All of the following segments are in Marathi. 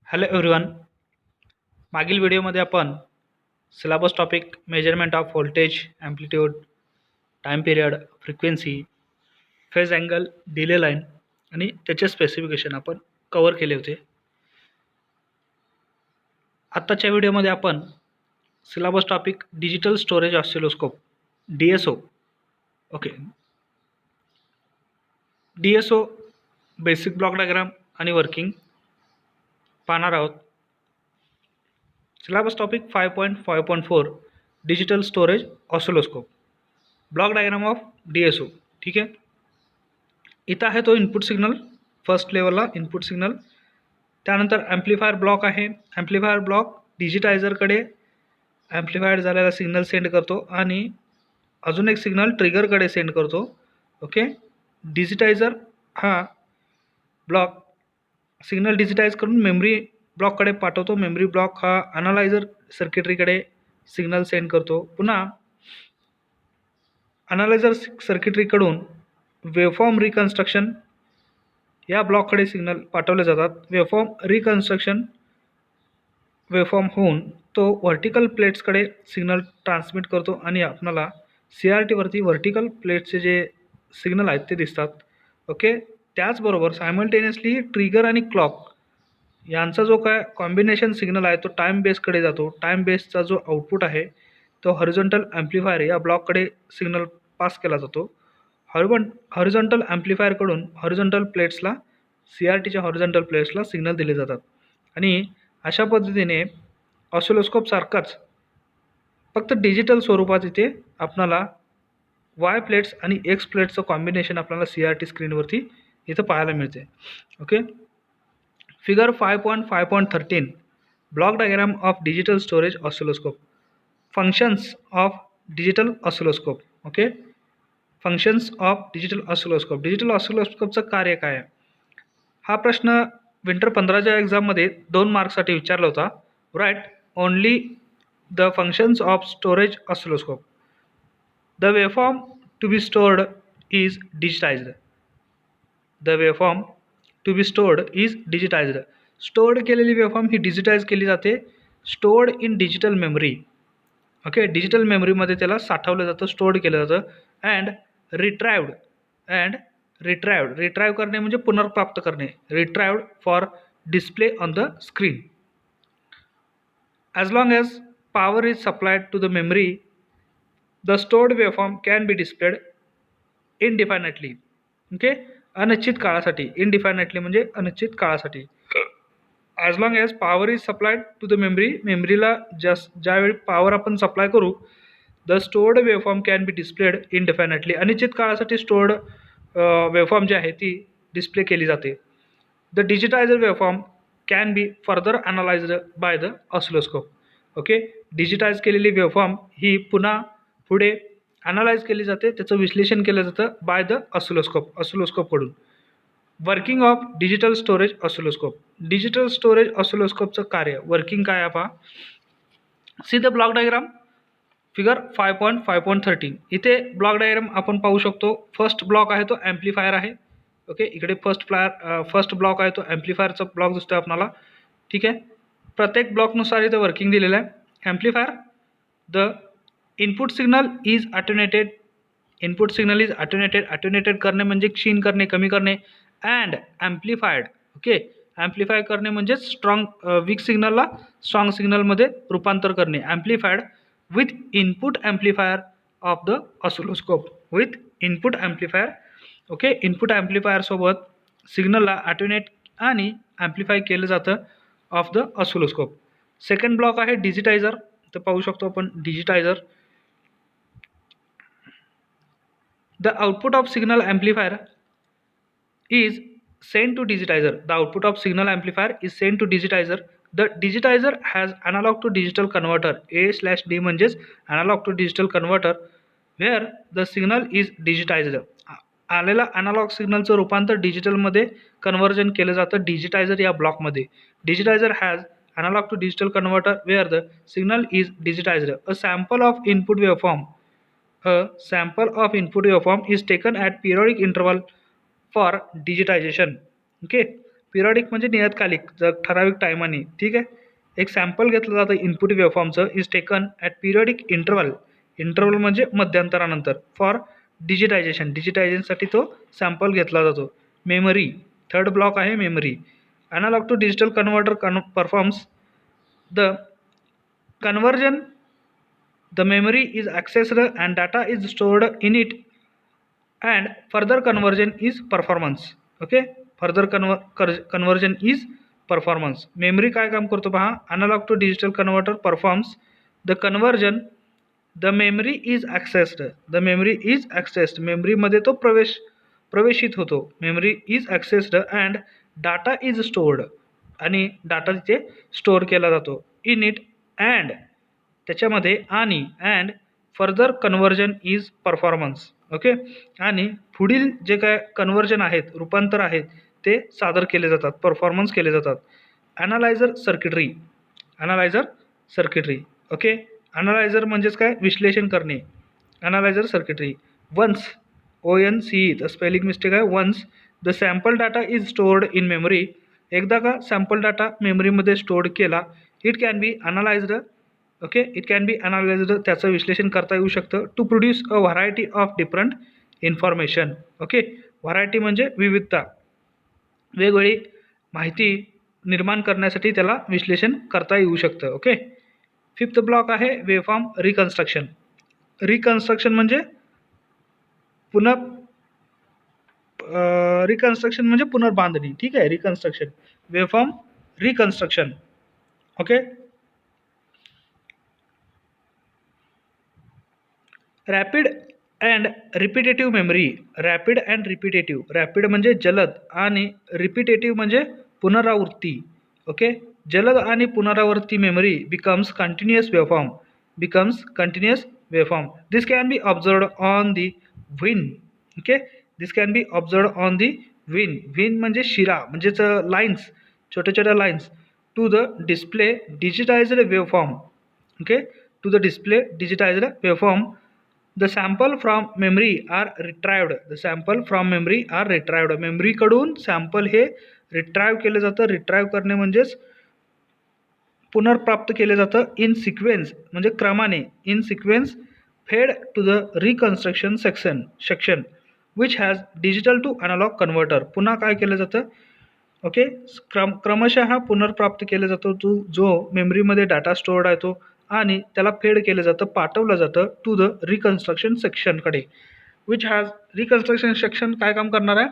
Hello everyone. मागील व्हिडिओमध्ये आपण syllabus topic measurement off voltage, amplitude, time period, frequency, phase angle, delay line आणि त्याचे स्पेसिफिकेशन आपण कव्हर केले होते. आत्ताच्या व्हिडिओमध्ये आपण syllabus topic digital storage oscilloscope DSO okay DSO basic block diagram आणि वर्किंग पाहणार आहोत. Syllabus topic 5.5.4 digital storage oscilloscope block diagram of DSO. ठीक आहे. इथं आहे तो इनपुट सिग्नल, फर्स्ट लेवलला इनपुट सिग्नल. त्यानंतर ॲम्प्लिफायर ब्लॉक आहे. ॲम्प्लिफायर ब्लॉक डिजिटायझरकडे ॲम्प्लिफायर झालेला सिग्नल सेंड करतो आणि अजून एक सिग्नल ट्रिगरकडे सेंड करतो. ओके. डिजिटायझर हा ब्लॉक सिग्नल डिजिटाइज करून मेमरी ब्लॉककडे पाठवतो. मेमरी ब्लॉक हा अनालायझर सर्किटरीकडे सिग्नल सेंड करतो. पुन्हा अनालायझर सर्किटरीकडून वेवफॉर्म रिकन्स्ट्रक्शन या ब्लॉककडे सिग्नल पाठवले जातात. वेवफॉर्म होऊन तो व्हर्टिकल प्लेट्सकडे सिग्नल ट्रान्समिट करतो आणि आपल्याला CRTवरती व्हर्टिकल प्लेट्सचे जे सिग्नल आहेत ते दिसतात. ओके. त्याचबरोबर सायमल्टेनियसली ट्रिगर आणि क्लॉक यांचा जो काय कॉम्बिनेशन सिग्नल आहे तो टाईम बेसकडे जातो. टाईम बेसचा जो आउटपुट आहे तो हॉरिझॉन्टल ॲम्प्लिफायर या ब्लॉककडे सिग्नल पास केला जातो. हॉरिझॉन्टल ॲम्प्लिफायरकडून हॉरिझॉन्टल प्लेट्सला CRTच्या हॉरिझॉन्टल प्लेट्सला सिग्नल दिले जातात आणि अशा पद्धतीने ऑसिलोस्कोप सारखाच फक्त डिजिटल स्वरूपात इथे आपल्याला Y प्लेट्स आणि X प्लेट्सचं कॉम्बिनेशन आपल्याला CRT स्क्रीनवरती इथं पाहायला मिळते. Okay. Figure 5.5.13 block diagram of digital storage oscilloscope. Functions of digital oscilloscope. Okay. Functions of digital oscilloscope. Digital ऑसिलोस्कोपचं कार्य काय आहे? हा प्रश्न विंटर 15च्या एक्झाममध्ये 2 मार्क्ससाठी विचारला होता. Write only the functions of storage oscilloscope. The waveform to be stored is digitized. The waveform to be stored is digitized. Stored केलेली वेवफॉर्म ही डिजिटाइज केली जाते. Stored in digital memory. Okay. Digital मेमरीमध्ये त्याला साठवलं जातं, स्टोर्ड केलं जातं. अँड रिट्राइव्ड करणे म्हणजे पुनर्प्राप्त करणे. Retrieved for display on the screen. As long as power is supplied to the memory the stored waveform can be displayed indefinitely. Okay. अनिश्चित काळासाठी. इनडिफायनेटली म्हणजे अनिश्चित काळासाठी. As long as power is supplied to the memory. मेमरीला ज्यावेळी पॉवर आपण सप्लाय करू the stored waveform can be displayed indefinitely. अनिश्चित काळासाठी स्टोर्ड वेवफॉर्म जी आहे ती डिस्प्ले केली जाते. The digitiser waveform can be further analysed by the oscilloscope. Okay. Digitise केलेली वेवफॉर्म ही पुन्हा पुढे अनालाइज केली जाते, त्याचं विश्लेषण केलं जातं बाय द ऑसिलोस्कोपकडून. Working of digital storage oscilloscope. Digital storage ऑसिलोस्कोपचं कार्य वर्किंग काय आहे पहा. See the block diagram figure 5.5.13. इथे ब्लॉक डायग्राम आपण पाहू शकतो. फर्स्ट ब्लॉक आहे तो ॲम्प्लिफायर आहे. ओके. इकडे फर्स्ट ब्लॉक आहे तो ॲम्प्लिफायरचा ब्लॉक दिसतो आपल्याला. ठीक आहे. प्रत्येक ब्लॉकनुसार इथे वर्किंग दिलेलं आहे. Amplifier the input signal is attenuated. Input signal is attenuated करणे म्हणजे क्षीण करणे, कमी करणे. अँड ॲम्प्लिफायड. ओके. ॲम्प्लिफाय करणे म्हणजे वीक सिग्नलला स्ट्रॉंग सिग्नलमध्ये रूपांतर करणे. Amplified with input amplifier of the oscilloscope. With input amplifier. Okay. Input ॲम्प्लिफायरसोबत सिग्नलला अटेन्युएट आणि ॲम्प्लिफाय केलं जातं of the oscilloscope. Second block आहे डिजिटायझर. तर पाहू शकतो आपण डिजिटायझर. The output of signal amplifier is sent to digitizer. The output of signal amplifier is sent to digitizer. The digitizer has analog to digital converter. A/D म्हणजेच analog to digital converter where the signal is digitized. आलेला अनालॉग सिग्नलचं रूपांतर डिजिटलमध्ये कन्व्हर्जन केलं जातं डिजिटायझर या ब्लॉकमध्ये. डिजिटायझर has analog to digital converter where the signal is digitized. A sample of input waveform is taken at periodic interval for digitization. Okay. Periodic म्हणजे नियतकालिक, जर ठराविक टायमाने, ठीक आहे. एक सॅम्पल घेतलं जातं इनपुट वेव्हफॉर्मचं, is taken at periodic interval. Interval म्हणजे मध्यंतरानंतर. फॉर डिजिटायझेशनसाठी तो सॅम्पल घेतला जातो. मेमरी, थर्ड ब्लॉक आहे memory. Analogue to digital converter performs the conversion. The memory is accessed and data is stored in it, and further conversion is performance. Okay, further conversion is performance. Memory काय काम करतो पहा, analog to digital converter performs the conversion. The memory is accessed. The memory is accessed. memory मध्ये तो प्रवेशित होतो. memory is accessed and data is stored. आणि डाटा तिथे स्टोअर केला जातो. in it and त्याच्यामध्ये आणि and further conversion is performance. Okay, आणि पुढील जे काय कन्व्हर्जन आहेत, रूपांतर आहेत, ते सादर केले जातात, परफॉर्मन्स केले जातात. Analyser circuitry. Analyser circuitry. Okay, analyser म्हणजेच काय, विश्लेषण करणे. Analyser circuitry. Once, ONCE, the spelling mistake आहे, once the sample data is stored in memory. एकदा का सॅम्पल डाटा मेमरीमध्ये स्टोअर्ड केला, it can be analysed. Okay, it can be analysed, त्याचं विश्लेषण करता येऊ शकतं. To produce a variety of different information. Okay, variety म्हणजे विविधता, वेगवेगळी माहिती निर्माण करण्यासाठी त्याला विश्लेषण करता येऊ शकतं. ओके, फिफ्थ ब्लॉक आहे वेव्हफॉर्म रिकन्स्ट्रक्शन. रिकन्स्ट्रक्शन म्हणजे रिकन्स्ट्रक्शन म्हणजे पुनर्बांधणी. ठीक आहे, reconstruction, waveform reconstruction. Okay, rapid and repetitive memory. Rapid and repetitive. Rapid म्हणजे जलद आणि रिपिटेटिव्ह म्हणजे पुनरावृत्ती. ओके, जलद आणि पुनरावृत्ती memory becomes continuous waveform. Becomes continuous waveform. This can be observed on the vein. Okay, this can be observed on the vein. Vein म्हणजे शिरा, म्हणजेच लाईन्स, छोट्या छोट्या lines. To the display digitised waveform. Okay, to the display digitised waveform. The sample from memory are retrieved. The sample from memory are retrieved. मेमरीकडून सॅम्पल हे रिट्राईव्ह केलं जातं. रिट्राईव्ह करणे म्हणजेच पुनर्प्राप्त केले जातं. इन सिक्वेन्स म्हणजे क्रमाने. In sequence fed to the reconstruction section which has digital to analogue converter. पुन्हा काय केलं जातं, ओके, क्रमशः पुनर्प्राप्त केलं जातो जो मेमरीमध्ये डाटा स्टोअर्ड आहे तो, आणि त्याला फेड केलं जातं, पाठवलं जातं टू द रिकन्स्ट्रक्शन सेक्शनकडे. विच हॅज, रिकन्स्ट्रक्शन सेक्शन काय काम करणार आहे,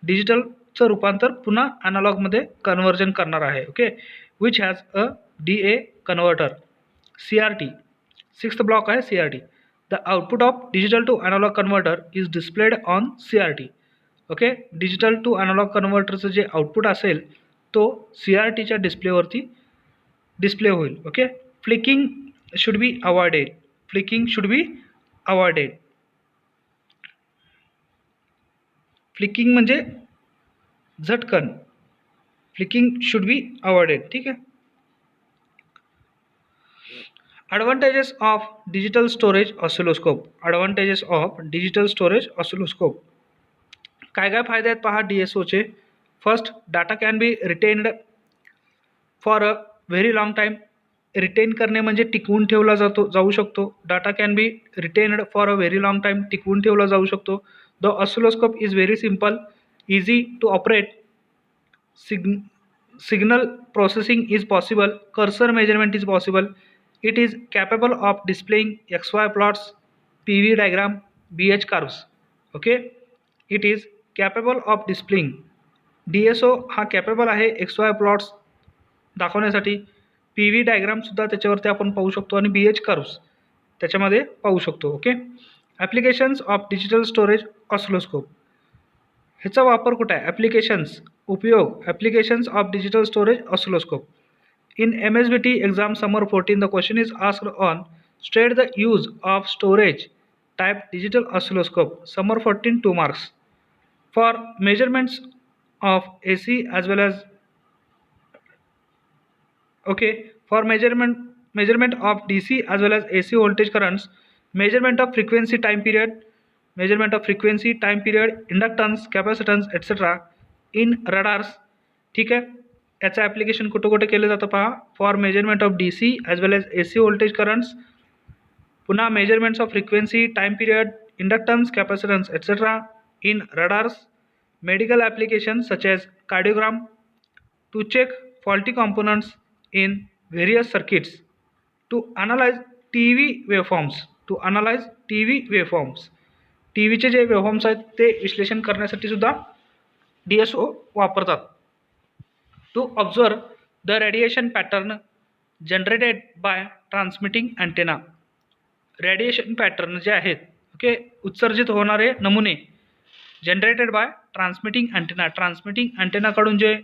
डिजिटलचं रूपांतर पुन्हा ॲनालॉगमध्ये कन्व्हर्जन करणार आहे. Okay, which has a DA converter. CRT, sixth block आहे CRT. The output of digital to analogue converter is displayed on CRT. Okay, digital to analogue कन्व्हर्टरचं जे आउटपुट असेल तो CRTच्या डिस्प्लेवरती डिस्प्ले होईल. Okay, flicking should be avoided. Flicking should be avoided. Flicking म्हणजे झटकन. Flicking should be avoided. ठीक आहे. Advantages of digital storage oscilloscope. Advantages of digital storage oscilloscope. काय काय फायदे आहेत पहा DSOचे. First, data can be retained for a very long time. Retain करणे म्हणजे टिकवून ठेवला जाऊ शकतो. Data can be retained for a very long time, टिकवून ठेवला जाऊ शकतो. The oscilloscope is very simple, easy to operate. Signal processing is possible. Cursor measurement is possible. It is capable of displaying XY plots, PV diagram, BH curves. Okay, it is capable of displaying. DSO हा कॅपेबल आहे XY प्लॉट्स दाखवण्यासाठी. PV डायग्रामसुद्धा त्याच्यावरती आपण पाहू शकतो आणि BH कर्व्स त्याच्यामध्ये पाहू शकतो. Okay, applications of digital storage oscilloscope. ह्याचा वापर कुठे आहे, ॲप्लिकेशन्स, उपयोग. Applications of digital storage oscilloscope. In MSBT exam summer 14, the question is asked on state the use of storage type digital oscilloscope. Summer 14, 2 marks. For measurements of AC as well as, okay, for measurement of DC as well as AC voltage currents, measurement of frequency time period, inductance, capacitance, etc. in radars. ठीक आहे. याचं ॲप्लिकेशन कुठं कुठे केलं जातं पहा. For measurement of DC as well as AC voltage currents, पुन्हा measurements of frequency, time period, inductance, capacitance etcetera in radars, medical application such as cardiogram, to check faulty components in various circuits, to analyze TV waveforms, to analyze TV waveforms. टीव्हीचे जे वेव्हफॉर्म्स आहेत ते विश्लेषण करण्यासाठी सुद्धा DSO वापरतात. To observe the radiation pattern generated by transmitting antenna. Radiation pattern जे आहेत, ओके, उत्सर्जित होणारे नमुने generated by transmitting antenna. Transmitting अँटेनाकडून जे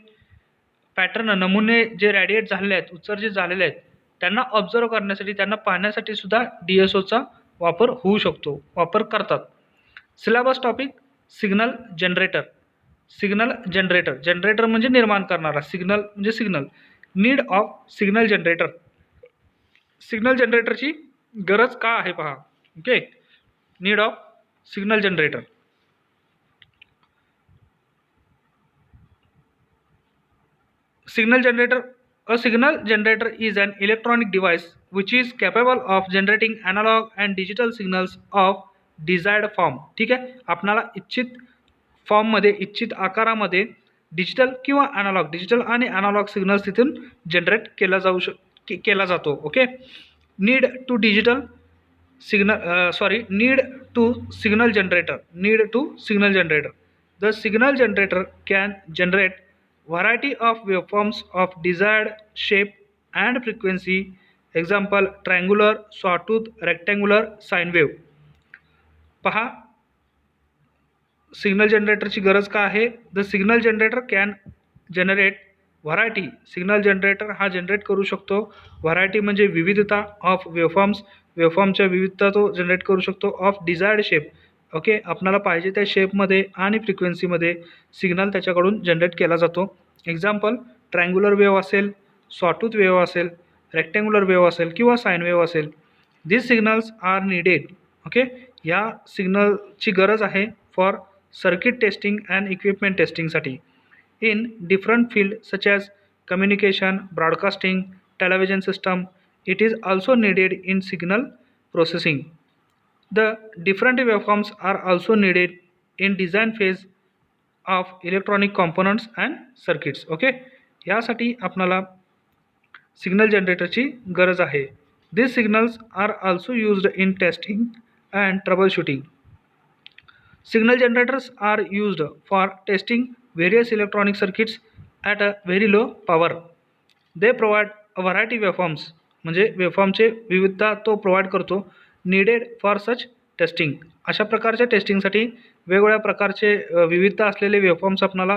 पॅटर्न नमुने जे रॅडिएट झालेले आहेत, उत्सर्जित झालेले आहेत, त्यांना ऑब्झर्व करण्यासाठी, त्यांना पाहण्यासाठी सुद्धा DSOचा वापर होऊ शकतो, वापर करतात. Syllabus topic signal generator. Signal generator, generator म्हणजे निर्माण करणारा, सिग्नल म्हणजे signal. Need of signal generator. Signal जनरेटरची गरज का आहे पहा. Okay, need of signal generator. Signal generator. A signal generator is an electronic device which is capable of generating analog and digital signals of desired form. ठीक आहे, आपणाला इच्छित फॉर्ममध्ये, इच्छित आकारामध्ये डिजिटल किंवा ॲनालॉग, डिजिटल आणि ॲनालॉग सिग्नल्स तिथून जनरेट केला जातो. Okay. Need to digital signal need to signal generator. Need to signal generator. The signal generator can generate variety of waveforms of desired shape and frequency. Example, triangular, sawtooth, rectangular, sine wave. पहा, सिग्नल जनरेटरची गरज का आहे. The signal generator can generate variety. Signal generator हा जनरेट करू शकतो. व्हरायटी म्हणजे विविधता ऑफ वेवफॉर्म्स. वेवफॉर्मच्या विविधता तो जनरेट करू शकतो. Of desired shape. ओके, आपल्याला पाहिजे त्या शेपमध्ये आणि फ्रिक्वेन्सीमध्ये सिग्नल त्याच्याकडून जनरेट केला जातो. एक्झाम्पल, ट्रायंग्युलर वेव्ह असेल, सॉटूथ वेव्ह असेल, रेक्टँग्युलर वेव्ह असेल किंवा साइन वेव्ह असेल. This signals are needed. Okay, या सिग्नलची गरज आहे for circuit testing and equipment टेस्टिंगसाठी in different field such as communication, broadcasting, television system. It is also needed in signal processing. The different waveforms are also needed in design phase of electronic components and circuits. Okay, यासाठी आपल्याला सिग्नल जनरेटरची गरज आहे. These signals are also used in testing and troubleshooting. Signal generators are used for testing various electronic circuits at a very low power. They provide a variety waveforms. म्हणजे वेव्हफॉर्मचे विविधता तो प्रोव्हाइड करतो. Needed for such testing. अशा प्रकारच्या टेस्टिंगसाठी वेगवेगळ्या प्रकारचे विविधता असलेले वेव्हफॉर्म्स आपल्याला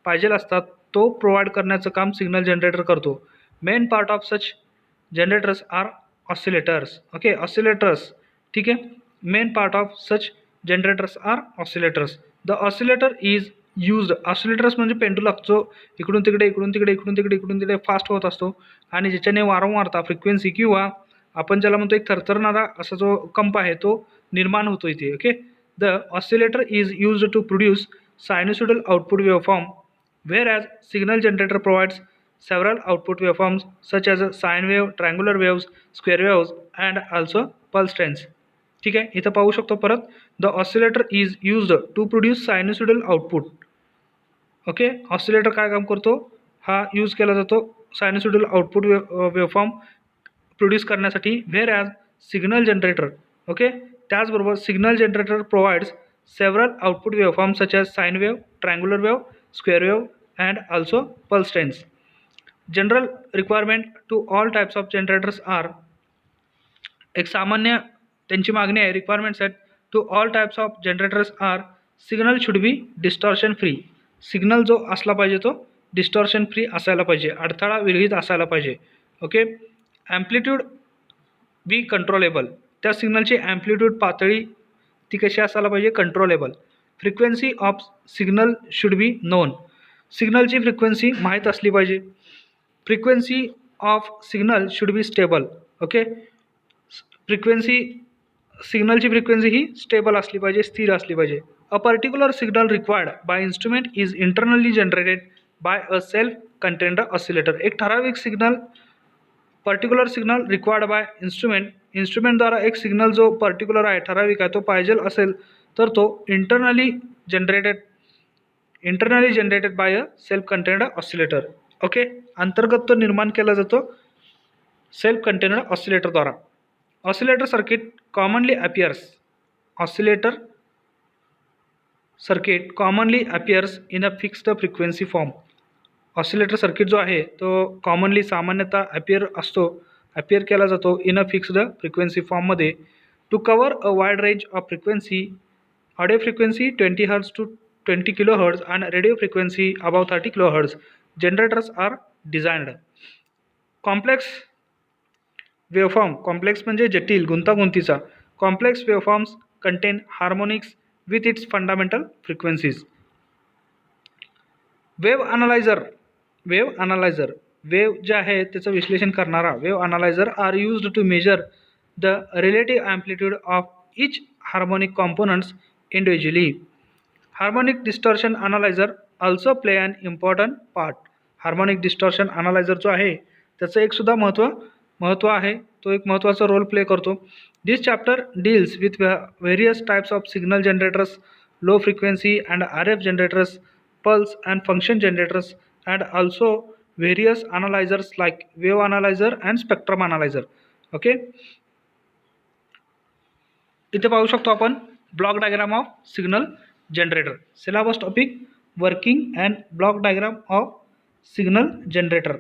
पाहिजे असतात. तो प्रोव्हाइड करण्याचं काम सिग्नल जनरेटर करतो. Main part of such generators are oscillators. Okay, oscillators. ठीक आहे, main part of such generators are oscillators. The oscillator is used. Oscillators म्हणजे पेंडुलम जो इकडून तिकडे, इकडून तिकडे, इकडून तिकडे, इकडून तिकडे फास्ट होत असतो आणि ज्याच्याने वारंवारता, फ्रिक्वेन्सी किंवा आपण ज्याला म्हणतो एक थरथरणारा असा जो कंप आहे तो निर्माण होतो इथे. Okay, the oscillator is used to produce sinusoidal output waveform, whereas signal generator provides several output waveforms such as sine wave, triangular waves, square waves and also pulse trains. ठीक आहे, इथं पाहू शकतो परत. The oscillator is used to produce sinusoidal output. Okay, oscillator काय काम करतो, हा यूज केला जातो सायनुसॉइडल आउटपुट वेव्हफॉर्म प्रोड्यूस करण्यासाठी. Whereas signal generator. Okay, त्याचबरोबर signal generator provides several output waveform such as sine wave, triangular wave, square wave and also pulse trains. General requirement to all types of generators are. एक सामान्य त्यांची मागणी आहे, रिक्वायरमेंट्स आहेत. To all types of generators R. Signal should be distortion free. Signal जो असला पाहिजे तो डिस्टॉर्शन फ्री असायला पाहिजे, अडथळा विरहित असायला पाहिजे. Okay, amplitude be controllable. त्या सिग्नलची ॲम्प्लिट्यूड पातळी ती कशी असायला पाहिजे, controllable. Frequency of signal should be known. सिग्नलची फ्रिक्वेन्सी माहीत असली पाहिजे. Frequency of signal should be stable. Okay, frequency, सिग्नलची फ्रिक्वेन्सी ही स्टेबल असली पाहिजे, स्थिर असली पाहिजे. A particular signal required by instrument is internally generated by a self contained oscillator. एक ठराविक सिग्नल, पर्टिक्युलर सिग्नल रिक्वायर्ड बाय इन्स्ट्रुमेंटद्वारा एक सिग्नल जो पर्टिक्युलर आहे, ठराविक आहे, तो पाहिजे असेल तर तो internally generated by a self contained oscillator. Okay, अंतर्गत तो निर्माण केला जातो सेल्फ कंटेन्ड ऑसिलेटरद्वारा. Oscillator circuit commonly appears in a fixed frequency form. Oscillator circuit जो आहे तो कॉमनली सामान्यतः अपियर केला जातो इन अ फिक्स्ड फ्रिक्वेन्सी फॉर्ममध्ये to cover a wide range of frequency. Audio frequency 20 hertz to 20 kilo hertz and radio frequency above 30 kilo hertz. Generators are designed. Complex waveform, complex म्हणजे जटिल, गुंतागुंतीचा. Complex waveforms contain harmonics with its fundamental frequencies. Wave analyser wave जे आहे त्याचं विश्लेषण करणारा wave analyser are used to measure the relative amplitude of each harmonic components individually. Harmonic distortion analyser also play an important part. Harmonic distortion analyser जो आहे त्याचं एक सुद्धा महत्त्व आहे, तो एक महत्त्वाचा रोल प्ले करतो. This chapter deals with various types of signal generators, low frequency and RF generators, pulse and function generators, and also various analyzers like wave analyzer and spectrum analyzer. Okay, इथे पाहू शकतो आपण block diagram of signal generator. Syllabus topic working and block diagram of signal generator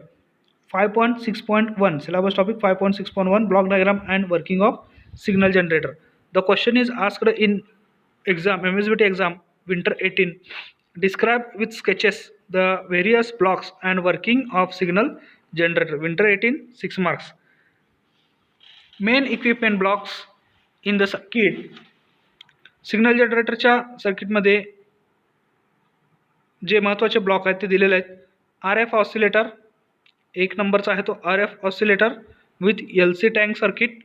5.6.1. Syllabus topic 5.6.1 block diagram and working of signal generator. The question is asked in exam, MSBT exam, winter 18. Describe with sketches the various blocks and working of signal generator. Winter 18, 6 marks. Main equipment blocks in the circuit. Signal जनरेटरच्या सर्किटमध्ये जे महत्त्वाचे ब्लॉक आहेत ते दिलेले आहेत. RF ऑसिलेटर, एक नंबरचा आहे तो RF oscillator with LC tank circuit.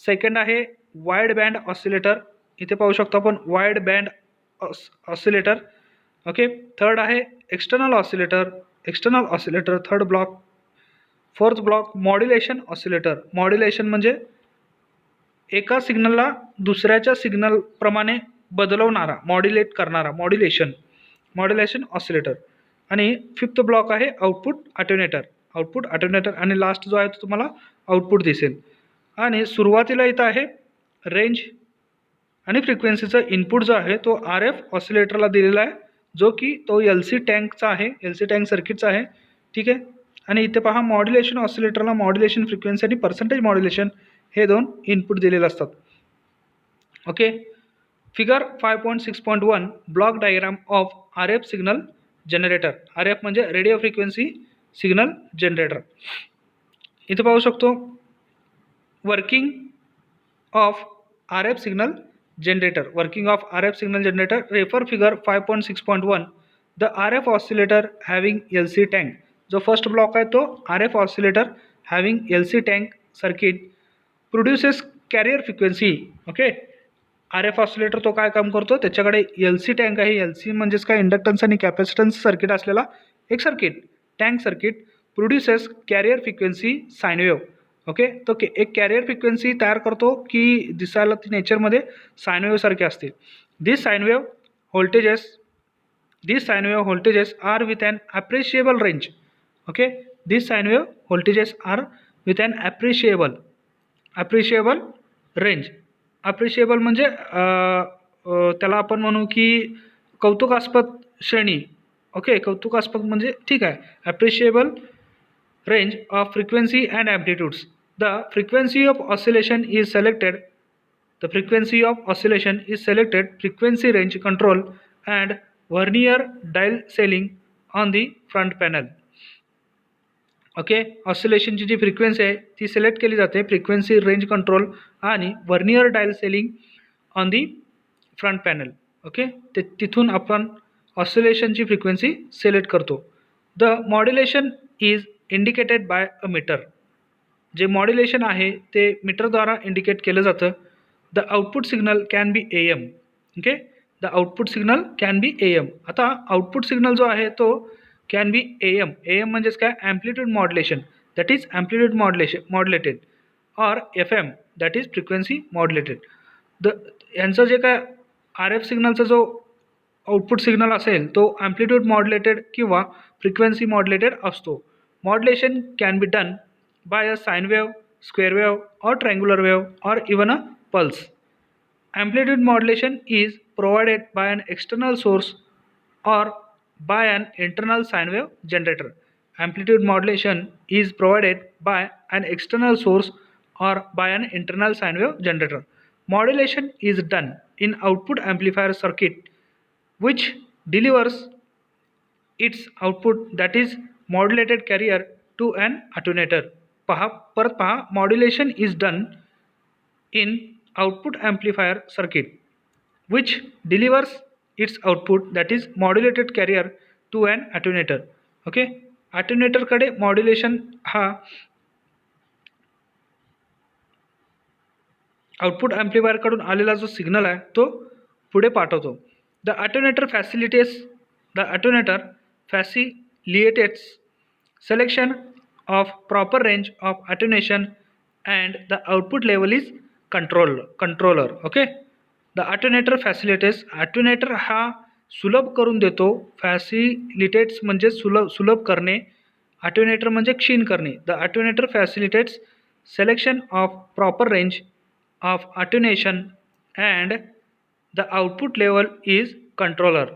Second आहे वाईड बँड ऑसिलेटर, इथे पाहू शकतो आपण wide band oscillator. Okay, third आहे external oscillator third block. Fourth block modulation oscillator. Modulation म्हणजे एका सिग्नलला दुसऱ्याच्या सिग्नलप्रमाणे बदलवणारा, मॉड्युलेट करणारा, मॉड्युलेशन ऑसिलेटर. आणि फिफ्थ ब्लॉक आहे आउटपुट अटेन्युएटर. आणि लास्ट जो आहे तो तुम्हाला आउटपुट दिसेल. आणि सुरुवातीला इथं आहे रेंज आणि फ्रिक्वेन्सीचा इनपुट जो आहे तो RF ऑसिलेटरला दिलेला आहे, जो की तो LC टँकचा आहे, LC टँक सर्किटचा आहे. ठीक आहे. आणि इथे पहा मॉड्युलेशन ऑसिलेटरला मॉड्युलेशन फ्रिक्वेन्सी आणि पर्सेंटेज मॉड्युलेशन हे दोन इनपुट दिलेले असतात. Okay, figure 5.6.1 block diagram of RF signal generator. RF म्हणजे रेडिओ फ्रिक्वेन्सी सिग्नल जनरेटर. इथे पाहू शकतो working of RF signal generator. Refer figure 5.6.1. The RF oscillator having LC tank. जो फर्स्ट ब्लॉक आहे तो RF oscillator having LC tank circuit produces carrier frequency. Okay, RF oscillator तो काय काम करतो, त्याच्याकडे LC टँक आहे. LC म्हणजेच काय, इंडक्टन्स आणि कॅपॅसिटन्स सर्किट असलेला एक circuit, tank circuit. Produces carrier frequency sine wave. Okay, तो एक कॅरियर फ्रिक्वेन्सी तयार करतो की दिसायला ती नेचरमध्ये साइन वेव्ह सारखी असते. This sine wave voltages are with an appreciable range. Okay, this sine wave voltages are with an appreciable range. Appreciable म्हणजे त्याला आपण म्हणू की कौतुकास्पद श्रेणी. ओके, कौतुकास्पद म्हणजे ठीक आहे. Appreciable range of frequency and amplitudes. The frequency of oscillation is selected. Frequency range control and Vernier dial ceiling on the front panel. Okay, ऑसिलेशनची जी फ्रिक्वेन्सी आहे ती सिलेक्ट केली जाते. फ्रिक्वेन्सी रेंज कंट्रोल आणि vernier dial selling on the front panel. Okay, ते तिथून आपण ऑसिलेशनची फ्रिक्वेन्सी सिलेक्ट करतो. The modulation is indicated by a meter. जे मॉड्युलेशन आहे ते मीटरद्वारा इंडिकेट केलं जातं. The output signal can be AM. Okay, the output signal can be AM. आता आउटपुट सिग्नल जो आहे तो कॅन बी AM. AM म्हणजेच काय, amplitude modulation, that is amplitude modulated, or FM, that is frequency modulated. The यांचं जे काय RF सिग्नलचा जो आउटपुट सिग्नल असेल तो ॲम्प्लिट्यूड मॉड्युलेटेड किंवा फ्रिक्वेन्सी मॉड्युलेटेड असतो. Modulation can be done by a sine wave, square wave, or triangular wave, or even a pulse. Amplitude modulation is provided by an external source or by an internal sine wave generator. Amplitude modulation is provided by an external source or by an internal sine wave generator. Modulation is done in output amplifier circuit which delivers its output, that is modulated carrier, to an attenuator. परत पहा, modulation is done in output amplifier circuit which delivers its output, that is modulated carrier, to an attenuator. Okay, कडे मॉड्युलेशन हा आउटपुट ॲम्प्लिफायर कडून आलेला जो सिग्नल आहे तो पुढे पाठवतो. The attenuator facilitates selection of proper range of attenuation and the output level is controller. Okay, the attenuator facilitates, attenuator हा सुलभ करून देतो, फॅसिलिटेट्स म्हणजे सुलभ करणे, attenuator म्हणजे क्षीण करणे. The attenuator facilitates selection of proper range of attenuation and the output level is controller.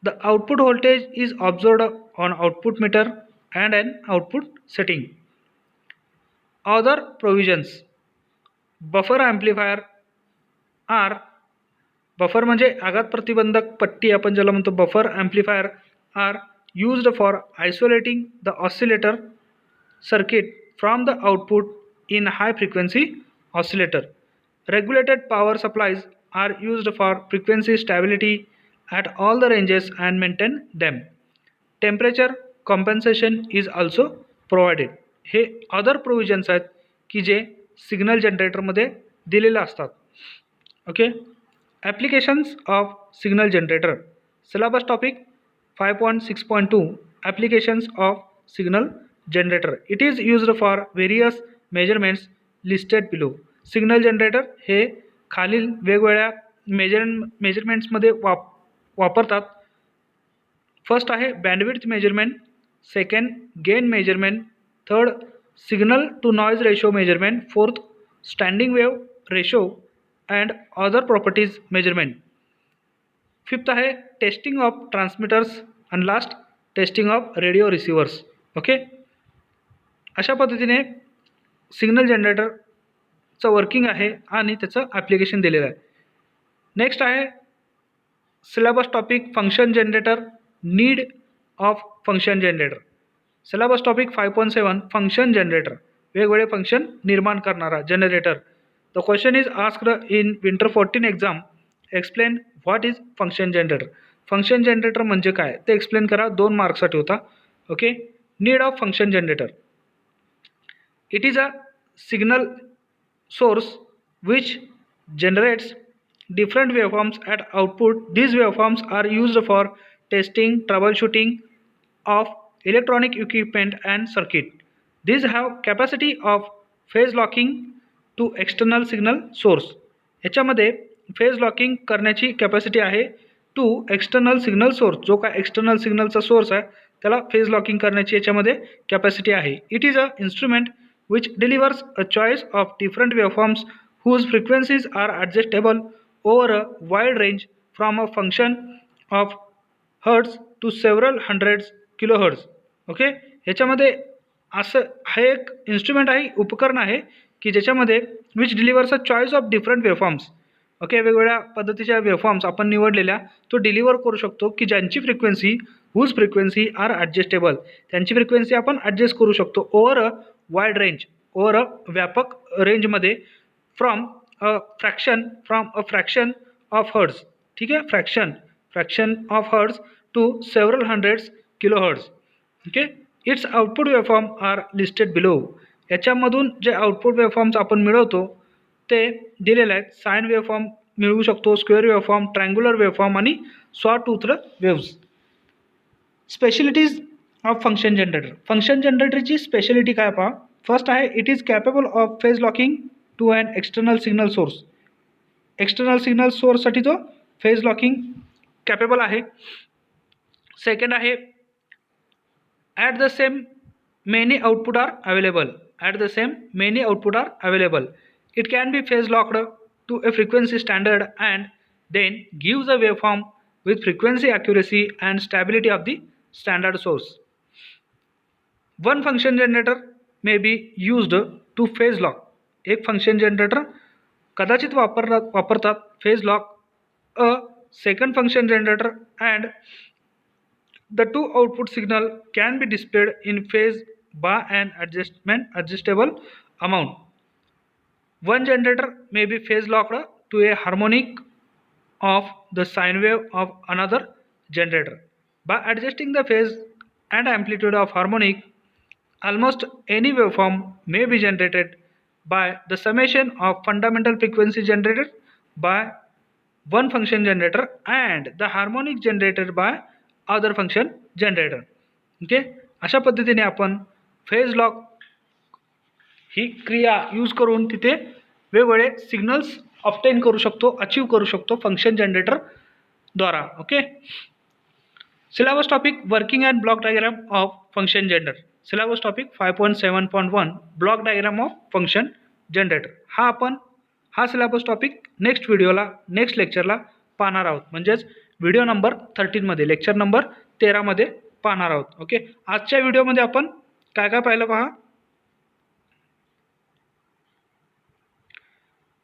The output voltage is observed on output meter and an output setting. Other provisions. Buffer amplifier are, buffer म्हणजे आघात प्रतिबंधक पट्टी आपण ज्याला म्हणतो buffer amplifier, are used for isolating the oscillator circuit from the output in high frequency oscillator. Regulated power supplies are used for frequency stability at all the ranges and maintain them. Temperature compensation is also provided. हे अदर प्रोव्हिजन्स आहेत की जे सिग्नल जनरेटरमध्ये दिलेले असतात. Okay, applications of signal generator. Syllabus topic 5.6.2 applications of signal generator. It is used for various measurements listed below. Signal generator हे खालील वेगवेगळ्या मेजरमेंट्समध्ये वापरतात. फर्स्ट आहे bandwidth measurement, second gain measurement, third signal to noise ratio measurement, fourth standing wave ratio and other properties measurement, fifth आहे testing of transmitters and last testing of radio receivers. Okay, अशा पद्धतीने सिग्नल जनरेटरचं वर्किंग आहे आणि त्याचं ॲप्लिकेशन दिलेलं आहे. नेक्स्ट आहे syllabus topic function generator, need of function generator. Syllabus topic 5.7 function generator, वेगवेगळे फंक्शन निर्माण करणारा generator. The question is asked in winter 14 exam. Explain what is function generator. Function generator म्हणजे काय ते एक्सप्लेन करा, 2 मार्क्ससाठी होता. Okay, need of function generator. It is a signal source which generates different waveforms at output. These waveforms are used for testing, troubleshooting of electronic equipment and circuit. These have capacity of phase locking to external signal source. याच्यामध्ये फेज लॉकिंग करण्याची कॅपॅसिटी आहे टू एक्सटर्नल सिग्नल सोर्स. जो काय एक्सटर्नल सिग्नलचा सोर्स आहे त्याला फेज लॉकिंग करण्याची याच्यामध्ये कॅपॅसिटी आहे. It is a instrument which delivers a choice of different waveforms whose frequencies are adjustable over a wide range from a function of hertz to several hundreds kilohertz. Okay, ह्याच्यामध्ये असं हे एक इन्स्ट्रुमेंट आहे, उपकरण आहे की ज्याच्यामध्ये which delivers a choice of different waveforms. Okay, वेगवेगळ्या पद्धतीच्या वेवफॉर्म्स आपण निवडलेल्या तो डिलिव्हर करू शकतो की ज्यांची frequency whose frequency are adjustable, त्यांची फ्रिक्वेन्सी आपण ॲडजस्ट करू शकतो over a wide range, over a व्यापक रेंजमध्ये, from a fraction of hertz. ठीक आहे, fraction of hertz to several hundreds kilohertz. Okay, its output waveform are listed below. याच्यामधून जे आउटपुट वेवफॉर्म्स आपण मिळवतो ते दिलेले आहेत. साइन वेवफॉर्म मिळवू शकतो, स्क्वेअर वेवफॉर्म, ट्रायंग्युलर वेवफॉर्म आणि saw toothed waves. Specialities of function generator. Function जनरेटरची स्पेशलिटी काय पहा. फर्स्ट आहे it is capable of phase locking to an external signal source. External signal सोर्ससाठी तो फेज लॉकिंग कॅपेबल आहे. सेकंड आहे at the same many output are available. At the same many output are available. It can be phase locked to a frequency standard and then gives a waveform with frequency accuracy and stability of the standard source. One function generator may be used to phase lock. एक फंक्शन जनरेटर कदाचित वापरतात phase lock a second function generator and the two output signal can be displayed in phase by an adjustable amount. One generator may be phase locked to a harmonic of the sine wave of another generator. By adjusting the phase and amplitude of harmonic, almost any waveform may be generated by the summation of fundamental frequency generated by one function generator and the harmonic generated by other function generator. Okay, अशा पद्धतीने आपण फेज लॉक ही क्रिया यूज करून तिथे वेगवेगळे सिग्नल्स ऑब्टेन करू शकतो, अचीव करू शकतो फंक्शन जनरेटर द्वारा. Okay. Syllabus topic working and block diagram of function generator. Syllabus topic 5.7.1 block diagram of function generator. हा सिलेबस टॉपिक नेक्स्ट व्हिडिओला नेक्स्ट लेक्चरला पाहणार आहोत, म्हणजेच व्हिडिओ नंबर 13 मध्ये लेक्चर नंबर 13 मध्ये पाहणार आहोत. ओके. आजच्या व्हिडिओमध्ये आपण काय काय पाहिलं पहा.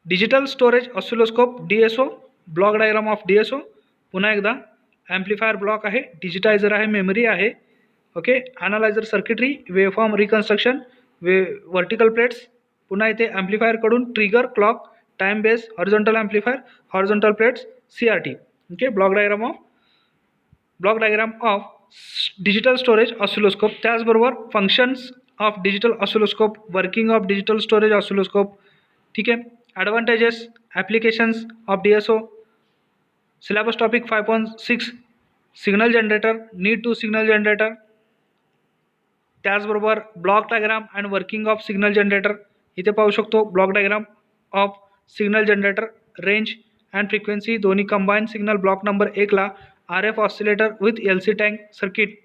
Digital storage oscilloscope DSO, block diagram of DSO. पुन्हा एकदा ॲम्प्लिफायर ब्लॉक आहे, डिजिटायझर आहे, मेमरी आहे. Okay. Analyser circuitry, waveform reconstruction, vertical plates. पुन्हा इथे ॲम्प्लिफायरकडून trigger, clock, time base, horizontal amplifier, horizontal plates, CRT. Okay. Block diagram of digital storage oscilloscope. त्याचबरोबर functions of digital oscilloscope, working of digital storage oscilloscope. ठीक आहे. Advantages, applications of DSO. Syllabus topic 5.6 signal generator, need to signal generator. त्याचबरोबर block diagram and working of signal generator. इथे पाहू शकतो block diagram of signal generator, range and frequency दोन्ही कंबाईन सिग्नल. ब्लॉक नंबर 1ला RF oscillator with LC tank circuit.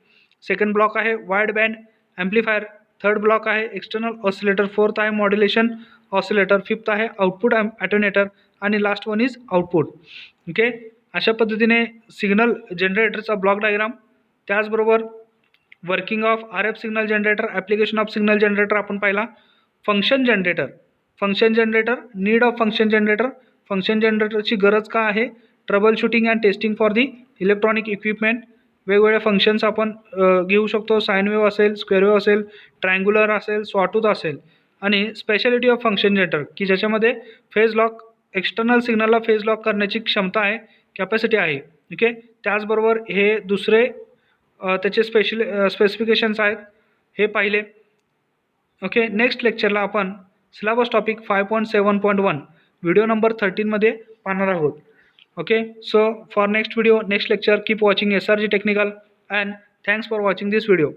Second block आहे wide band amplifier. Third block आहे एक्सटर्नल ऑसिलेटर. फोर्थ आहे मॉड्युलेशन ऑसिलेटर. फिफ्थ आहे आउटपुट ॲटेन्युएटर आणि last one is output. Okay. अशा पद्धतीने सिग्नल जनरेटरचा ब्लॉक डायग्राम. त्याचबरोबर working of RF signal generator, application of signal generator आपण पाहिला. Function generator, need of function generator. Function जनरेटरची गरज का आहे. Trouble shooting and testing for the electronic equipment. वेगवेगळे फंक्शन्स आपण घेऊ शकतो. साइन वेव्ह असेल, स्क्वेअर वेव्ह असेल, ट्रायंग्युलर असेल, सॉटूथ असेल. आणि स्पेशालिटी ऑफ फंक्शन जनरेटर की ज्याच्यामध्ये फेज लॉक, एक्सटर्नल सिग्नलला फेज लॉक करण्याची क्षमता आहे, कॅपॅसिटी आहे. ओके. त्याचबरोबर हे दुसरे त्याचे स्पेसिफिकेशन्स आहेत, हे पाहिले. ओके. नेक्स्ट लेक्चरला आपण सिलेबस टॉपिक 5.7.1 व्हिडिओ नंबर 13 मध्ये पाहणार आहोत. Okay. So for next video, next lecture, keep watching SRG technical and thanks for watching this video.